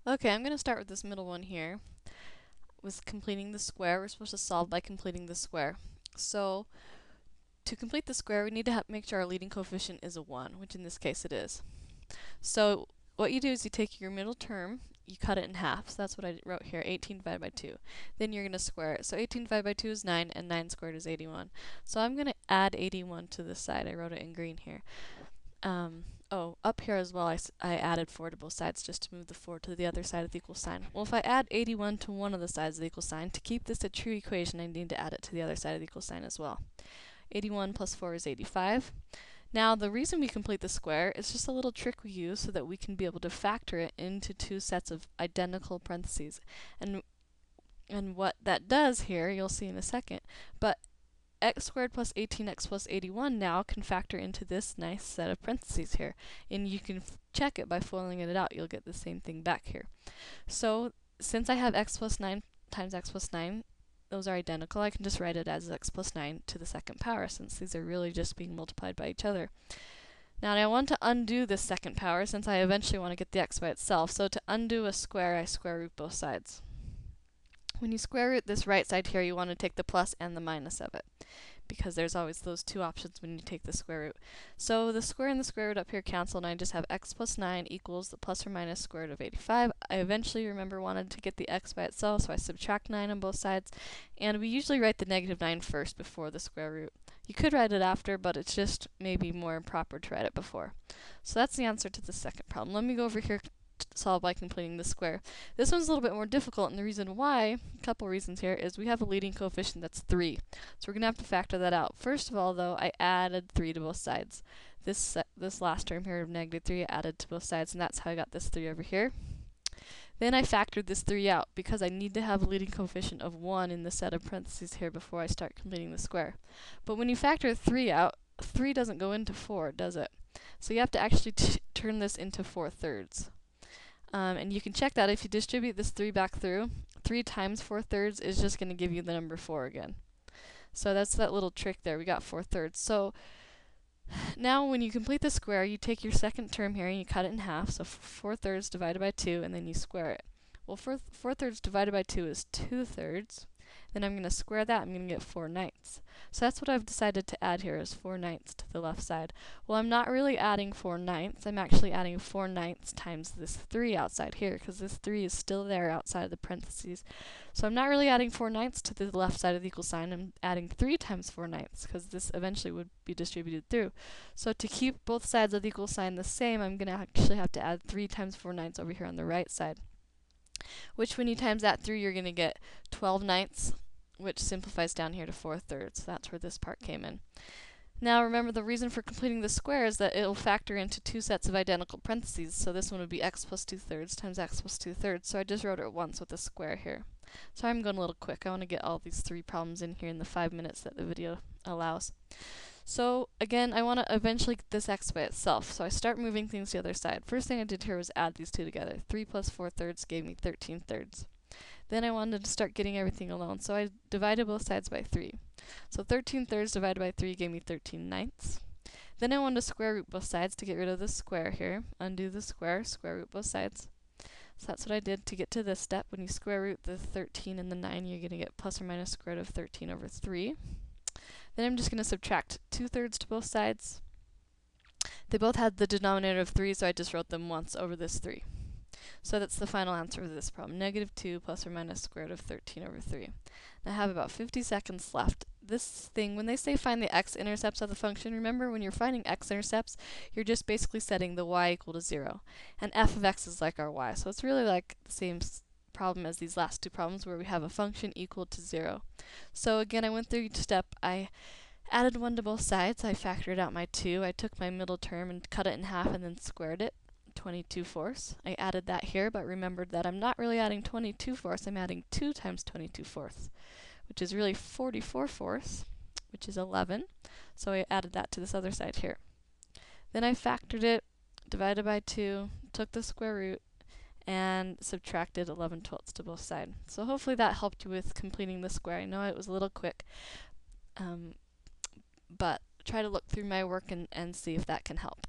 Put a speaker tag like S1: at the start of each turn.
S1: Okay, I'm going to start with this middle one here, with completing the square. We're supposed to solve by completing the square. So, to complete the square, we need to make sure our leading coefficient is a 1, which in this case it is. So, what you do is you take your middle term, you cut it in half. So that's what I wrote here, 18 divided by 2. Then you're going to square it. So 18 divided by 2 is 9, and 9 squared is 81. So I'm going to add 81 to this side. I wrote it in green here. Oh, up here as well, I added 4 to both sides just to move the 4 to the other side of the equal sign. Well, if I add 81 to one of the sides of the equal sign, to keep this a true equation, I need to add it to the other side of the equal sign as well. 81 plus 4 is 85. Now, the reason we complete the square is just a little trick we use so that we can be able to factor it into two sets of identical parentheses. And what that does here, you'll see in a second, but x squared plus 18x plus 81 now can factor into this nice set of parentheses here. And you can check it by foiling it out. You'll get the same thing back here. So since I have x plus 9 times x plus 9, those are identical, I can just write it as x plus 9 to the second power, since these are really just being multiplied by each other. Now I want to undo this second power, since I eventually want to get the x by itself. So to undo a square, I square root both sides. When you square root this right side here, you want to take the plus and the minus of it, because there's always those two options when you take the square root. So the square and the square root up here cancel, and I just have x plus 9 equals the plus or minus square root of 85. I eventually, remember, wanted to get the x by itself, so I subtract 9 on both sides, and we usually write the negative 9 first before the square root. You could write it after, but it's just maybe more proper to write it before. So that's the answer to the second problem. Let me go over here to solve by completing the square. This one's a little bit more difficult, and the reason why, a couple reasons here, is we have a leading coefficient that's 3. So we're going to have to factor that out. First of all, though, I added 3 to both sides. This last term here of negative 3 I added to both sides, and that's how I got this 3 over here. Then I factored this 3 out, because I need to have a leading coefficient of 1 in the set of parentheses here before I start completing the square. But when you factor 3 out, 3 doesn't go into 4, does it? So you have to actually turn this into 4/3. And you can check that if you distribute this 3 back through. 3 times 4/3 is just going to give you the number 4 again. So that's that little trick there. We got 4/3. So now when you complete the square, you take your second term here and you cut it in half. So 4/3 divided by 2, and then you square it. Well, 4/3 divided by 2 is 2/3. Then I'm going to square that. I'm going to get 4/9. So that's what I've decided to add here, is 4/9 to the left side. Well, I'm not really adding 4/9. I'm actually adding 4/9 times this 3 outside here, because this 3 is still there outside of the parentheses. So I'm not really adding 4/9 to the left side of the equal sign. I'm adding 3 times 4/9, because this eventually would be distributed through. So to keep both sides of the equal sign the same, I'm going to actually have to add 3 times 4/9 over here on the right side. Which, when you times that through, you're going to get 12/9, which simplifies down here to 4/3. That's where this part came in. Now remember, the reason for completing the square is that it will factor into two sets of identical parentheses. So this one would be x plus 2/3 times x plus 2/3. So I just wrote it once with a square here. So I'm going a little quick. I want to get all these 3 problems in here in the 5 minutes that the video allows. So again, I want to eventually get this x by itself. So I start moving things to the other side. First thing I did here was add these two together. 3 plus 4/3 gave me 13/3. Then I wanted to start getting everything alone, so I divided both sides by 3. So 13/3 divided by 3 gave me 13/9. Then I wanted to square root both sides to get rid of the square here. Undo the square, square root both sides. So that's what I did to get to this step. When you square root the 13 and the 9, you're going to get plus or minus square root of 13 over 3. Then I'm just going to subtract 2/3 to both sides. They both had the denominator of 3, so I just wrote them once over this 3. So that's the final answer of this problem. Negative 2 plus or minus square root of 13 over 3. And I have about 50 seconds left. This thing, when they say find the x-intercepts of the function, remember when you're finding x-intercepts, you're just basically setting the y equal to 0. And f of x is like our y. So it's really like the same problem as these last two problems where we have a function equal to 0. So again, I went through each step. I added 1 to both sides. I factored out my 2. I took my middle term and cut it in half and then squared it. 22/4. I added that here, but remembered that I'm not really adding 22/4. I'm adding 2 times 22/4, which is really 44/4, which is 11. So I added that to this other side here. Then I factored it, divided by 2, took the square root, and subtracted 11/12 to both sides. So hopefully that helped you with completing the square. I know it was a little quick, but try to look through my work and see if that can help.